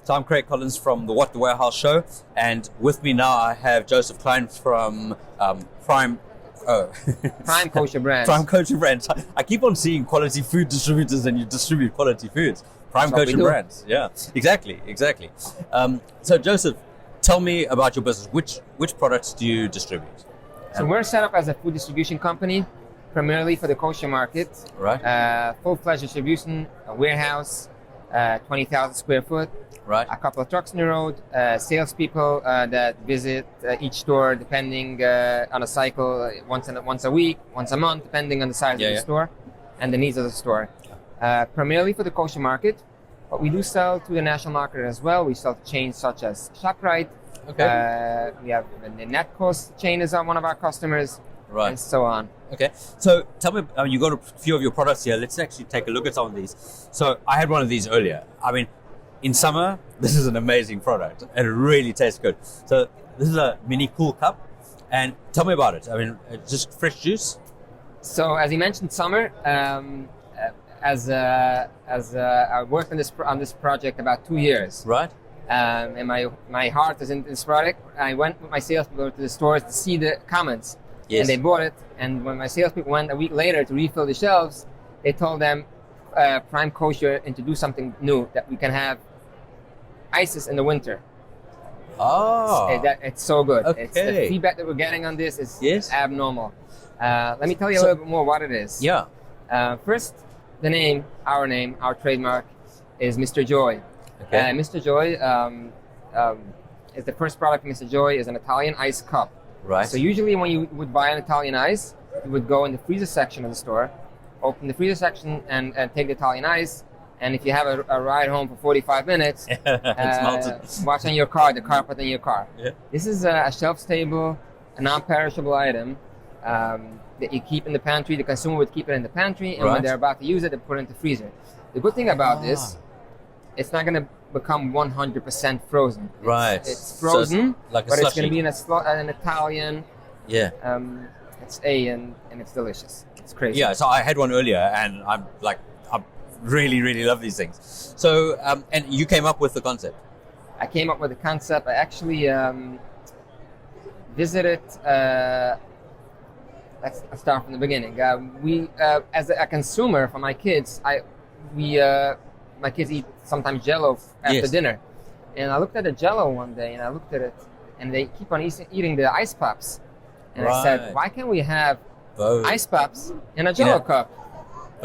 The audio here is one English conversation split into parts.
So I'm Craig Collins from the What the Warehouse show, and with me now I have Joseph Klein from Prime Kosher Brands. Prime Kosher Brands. I keep on seeing quality food distributors, and you distribute quality foods. Prime Kosher Brands. Yeah, exactly. So Joseph, tell me about your business. Which products do you distribute? So we're set up as a food distribution company, primarily for the kosher market. Right. Full-fledged distribution, a warehouse, 20,000 square foot. Right. A couple of trucks on the road, salespeople that visit each store depending on a cycle, once a week, once a month, depending on the size of the store and the needs of the store. Primarily for the kosher market, but we do sell to the national market as well. We sell to chains such as ShopRite. Okay. We have the Netcost chain is one of our customers, right, and so on. Okay. So tell me, you got a few of your products here. Let's actually take a look at some of these. So I had one of these earlier. I mean, in summer, this is an amazing product. It really tastes good. So this is a mini cool cup, and tell me about it. I mean, just fresh juice. So as you mentioned, summer. As I worked on this project about 2 years. Right. And my heart is in this product. I went with my salespeople to the stores to see the comments. Yes. And they bought it. And when my salespeople went a week later to refill the shelves, they told them Prime Kosher introduced something new, that we can have ices in the winter. Oh. It's so good. Okay. It's the feedback that we're getting on this is abnormal. Let me tell you a little bit more what it is. Yeah. First, the name, our trademark, is Mr. Joy. Okay. Mr. Joy is the first product. Mr. Joy is an Italian ice cup. Right. So usually when you would buy an Italian ice, you would go in the freezer section of the store, open the freezer section and take the Italian ice. And if you have a ride home for 45 minutes, watch on your car, the carpet in your car. Yeah. This is a shelf-stable, a non-perishable item that you keep in the pantry. The consumer would keep it in the pantry, and when they're about to use it, they put it in the freezer. The good thing about this, it's not going to become 100% frozen. Right. It's frozen, so like but it's going to be an Italian. Yeah. It's and it's delicious. It's crazy. Yeah. So I had one earlier, and I really love these things. So and you came up with the concept. I came up with the concept. I actually visited. Let's start from the beginning. We, as a consumer, for my kids, my kids eat sometimes Jell-O after dinner, and I looked at the Jell-O one day, and I looked at it, and they keep on eating the ice pops, and I said, why can't we have ice pops in a Jell-O cup?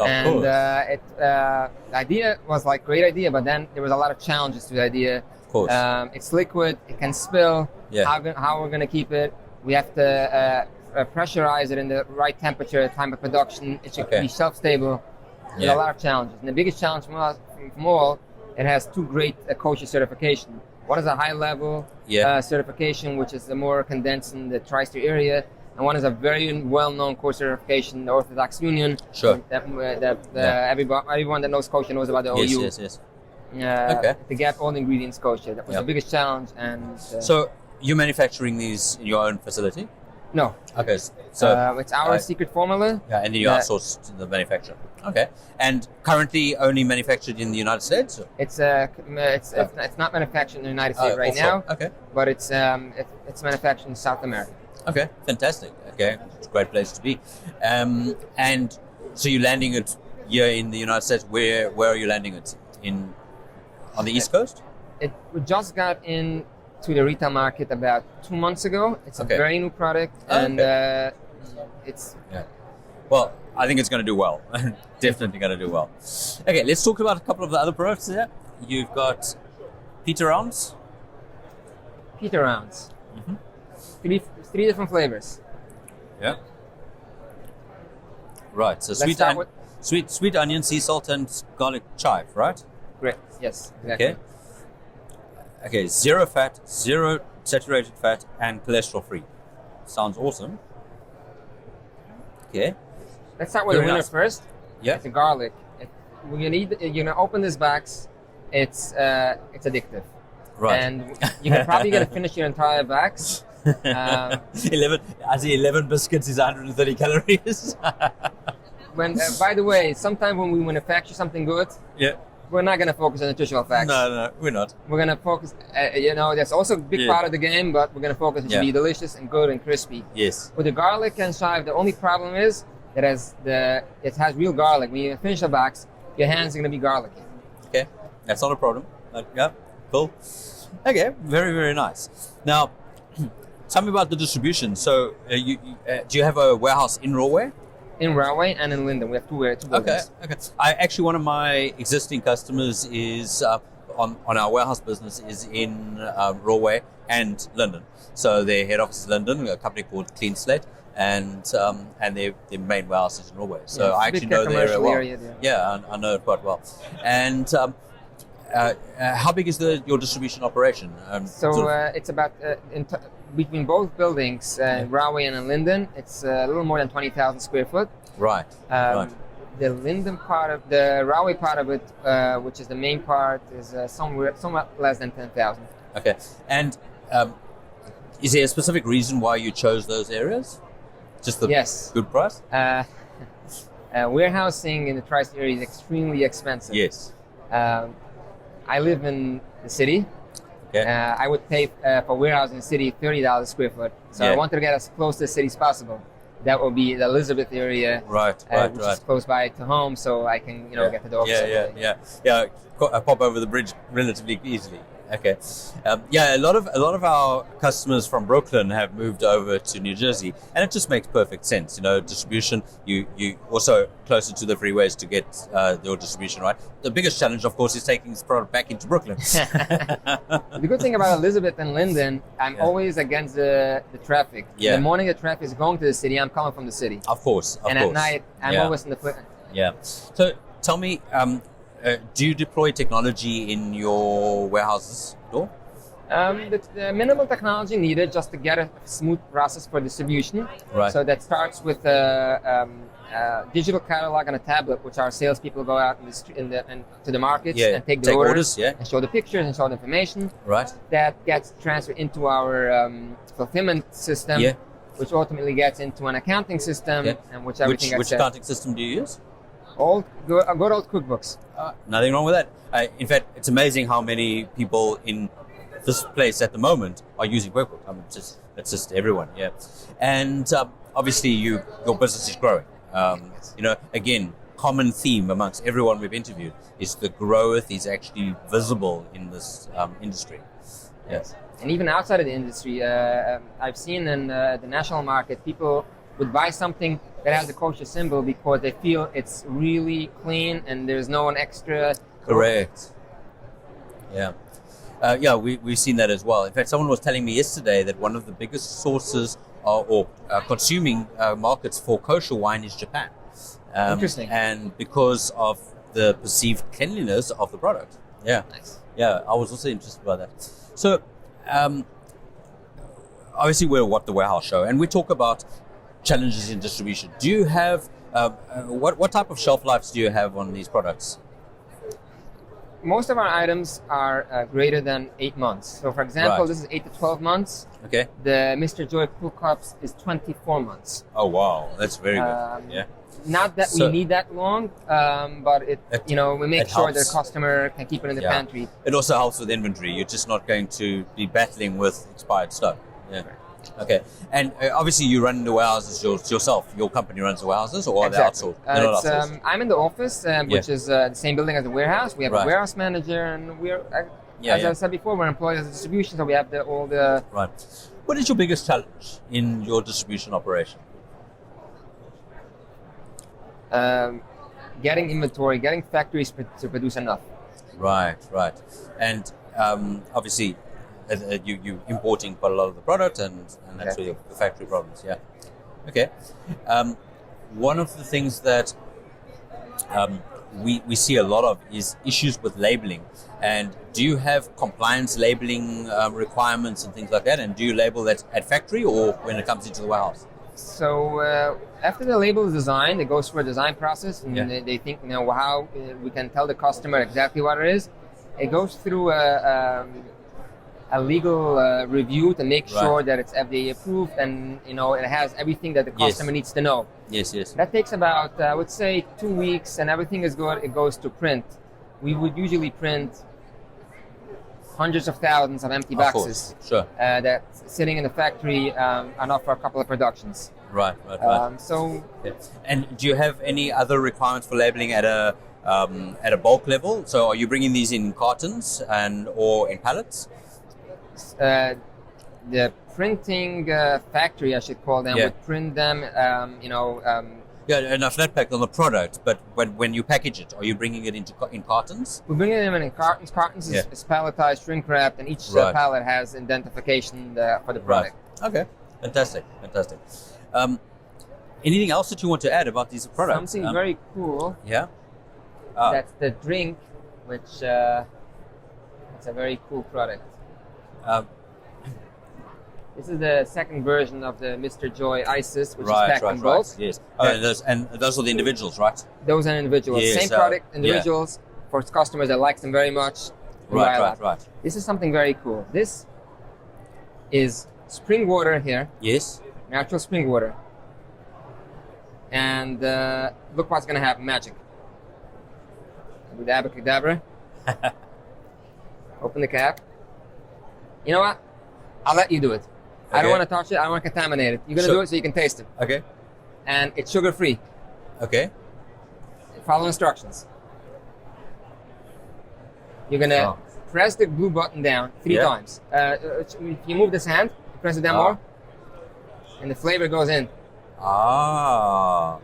And the idea was like great idea, but then there was a lot of challenges to the idea. Of course. It's liquid, it can spill. Yeah. How we're gonna keep it? We have to pressurize it in the right temperature, time of production. It should be shelf-stable. There's a lot of challenges. And the biggest challenge from all, it has two great kosher certification. One is a high-level certification, which is the more condensed in the tri-state area. And one is a very well-known kosher certification, the Orthodox Union. Sure. Everyone that knows kosher knows about the OU. Yes. To get all the ingredients kosher. That was the biggest challenge. And so you're manufacturing these in your own facility? No. Okay. So it's our secret formula. Yeah, and then you outsource to the manufacturer. Okay. And currently only manufactured in the United States? It's not manufactured in the United States right now. Okay. But it's manufactured in South America. Okay, fantastic. Okay, it's a great place to be. And so you're landing it here in the United States. Where are you landing it? On the East Coast? We just got in to the retail market about 2 months ago. It's a very new product, and it's. Yeah. Well, I think it's going to do well. Definitely going to do well. Okay, let's talk about a couple of the other products there. You've got Peter Rounds. Peter Rounds. Mm-hmm. Three different flavors. Yeah. Right. So sweet onion, sea salt, and garlic chive. Right. Great. Yes. Exactly. Okay. 0 fat, 0 saturated fat, and cholesterol free. Sounds awesome. Okay. Let's start with the winner first. Yeah. It's the garlic. When you're gonna open this box, it's addictive. Right. And you're probably gonna finish your entire box. 11 biscuits is 130 calories. By the way, sometimes when we manufacture something good, we're not going to focus on nutritional facts. No, we're not. We're going to focus, that's also a big part of the game, but we're going to focus on it should be delicious and good and crispy. Yes. With the garlic and chive, the only problem is it has real garlic. When you finish a box, your hands are going to be garlicky. Okay, that's not a problem. Yeah, cool. Okay, very, very nice. Now, tell me about the distribution. So, do you have a warehouse in Rawway? In Rawway and in Linden. We have two buildings. Okay. One of my existing customers is on our warehouse business is in Rawway and Linden. So their head office is Linden, a company called Klein, and their main warehouse is in Rawway. So I actually know the area well. I know it quite well. And how big is your distribution operation? It's about between both buildings, Rawway and in Linden, it's a little more than 20,000 square foot. Right. The Linden the Rawway part of it, which is the main part, is somewhat less than 10,000. Okay. And is there a specific reason why you chose those areas? Just the good price? Warehousing in the Tri-State area is extremely expensive. Yes. I live in the city. Okay. I would pay for warehouse in the city $30 a square foot. So I wanted to get as close to the city as possible. That will be the Elizabeth area, which is close by to home, so I can get to the office. Yeah. Pop over the bridge relatively easily. Okay. A lot of our customers from Brooklyn have moved over to New Jersey, and it just makes perfect sense. Distribution. You also closer to the freeways to get your distribution right. The biggest challenge, of course, is taking this product back into Brooklyn. The good thing about Elizabeth and Linden, I'm always against the traffic. Yeah. In the morning, the traffic is going to the city. I'm coming from the city. Of course. At night, I'm always in the foot. Yeah. So tell me. Do you deploy technology in your warehouses at all? The minimal technology needed just to get a smooth process for distribution. Right. So that starts with a digital catalog on a tablet, which our salespeople go out to the markets and take the orders and show the pictures and show the information. Right. That gets transferred into our fulfillment system, which ultimately gets into an accounting system, and which accounting system do you use? Good old QuickBooks. Nothing wrong with that. In fact, it's amazing how many people in this place at the moment are using QuickBooks. It's just everyone, And obviously, your business is growing. Again, common theme amongst everyone we've interviewed is the growth is actually visible in this industry. Yes. And even outside of the industry, I've seen in the national market, people would buy something that has a kosher symbol because they feel it's really clean and there's no one extra. Correct. Yeah. We've seen that as well. In fact, someone was telling me yesterday that one of the biggest sources or consuming markets for kosher wine is Japan. Interesting. And because of the perceived cleanliness of the product. Yeah. Nice. Yeah, I was also interested by that. So, obviously we're at the warehouse show and we talk about challenges in distribution. Do you have what type of shelf lives do you have on these products? Most of our items are greater than 8 months. So, for example, this is 8 to 12 months. Okay. The Mr. Joy Cool Cups is 24 months. Oh wow, that's very good. Not that we need that long, but we make sure helps. the customer can keep it in the pantry. It also helps with inventory. You're just not going to be battling with expired stuff. Yeah. Right. Okay, and obviously you run the warehouses yourself. Your company runs the warehouses, or are they outsourced? They're not outsourced. I'm in the office, which is the same building as the warehouse. We have a warehouse manager, and as I said before, we're employed as a distribution, so we have all the. Right. What is your biggest challenge in your distribution operation? Getting inventory, getting factories to produce enough. Right. And obviously. You importing quite a lot of the product, and that's really the factory problems. Yeah. Okay. One of the things that we see a lot of is issues with labeling. And do you have compliance labeling requirements and things like that? And do you label that at factory or when it comes into the warehouse? So after the label is designed, it goes through a design process, and they think how we can tell the customer exactly what it is. It goes through a legal review to make sure that it's FDA approved and it has everything that the customer needs to know. Yes. That takes about I would say 2 weeks, and everything is good. It goes to print. we would usually print hundreds of thousands of empty boxes that's sitting in the factory enough for a couple of productions. Right. And do you have any other requirements for labeling at a bulk level? So are you bringing these in cartons or in pallets? The printing factory, I should call them, would print them, and a flat pack on the product, but when you package it, are you bringing it in cartons? We're bringing them in cartons. Cartons is palletized, shrink wrapped, and each pallet has identification for the product. Right. Okay, fantastic. Anything else that you want to add about these products? Something very cool. Yeah. That's the drink, which it's a very cool product. This is the second version of the Mr. Joy Isis, which is packed in bulk. Yes. And those are the individuals, right? Those are individuals. Yes, Same product, individuals, for customers that like them very much. Right. This is something very cool. This is spring water here. Yes. Natural spring water. And look what's going to happen. Magic. With abracadabra. Open the cap. You know what? I'll let you do it. Okay. I don't want to touch it. I don't want to contaminate it. You're going to do it so you can taste it. Okay. And it's sugar-free. Okay. Follow instructions. You're going to press the blue button down 3 times. If you move this hand, press it down more, and the flavor goes in. Oh,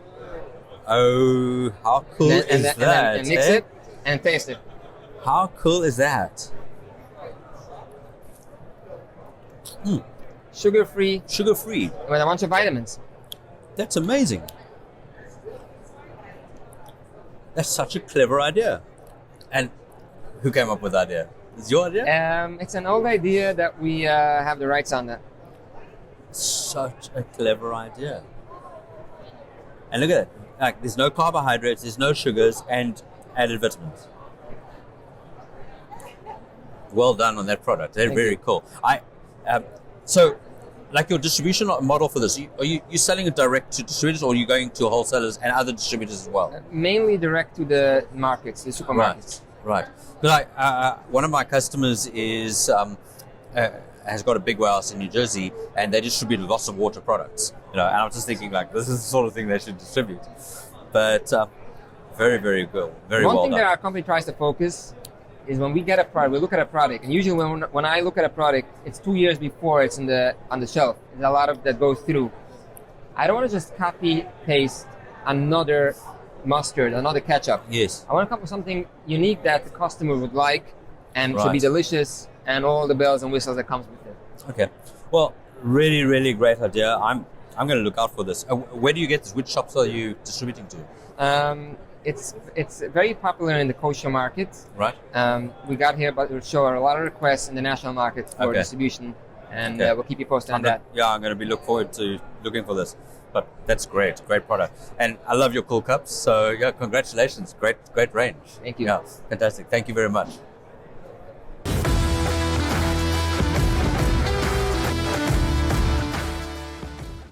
how cool is that? And mix it and taste it. How cool is that? Sugar-free. With a bunch of vitamins. That's amazing. That's such a clever idea. And who came up with that idea? Is it your idea? It's an old idea that we have the rights on that. Such a clever idea. And look at it. Like, there's no carbohydrates, there's no sugars, and added vitamins. Well done on that product. They're very cool. So, like your distribution model for this, are you selling it direct to distributors, or are you going to wholesalers and other distributors as well? Mainly direct to the markets, the supermarkets. Right. Because one of my customers has got a big warehouse in New Jersey, and they distribute lots of water products. And I'm just thinking, like, this is the sort of thing they should distribute. But very, very good. Very well done. One thing that our company tries to focus is when we get a product, we look at a product, and usually when I look at a product, it's 2 years before it's on the shelf. There's a lot of that goes through. I don't want to just copy paste another mustard, another ketchup. Yes. I want to come up with something unique that the customer would like, and should be delicious, and all the bells and whistles that comes with it. Okay. Well, really, really great idea. I'm going to look out for this. Where do you get this? Which shops are you distributing to? It's very popular in the kosher market. Right. We got here, but we'll show a lot of requests in the national market for distribution, and we'll keep you posted on that. Yeah, I'm going to be looking for this. But that's great product, and I love your cool cups. So congratulations, great range. Thank you. Yeah, fantastic. Thank you very much.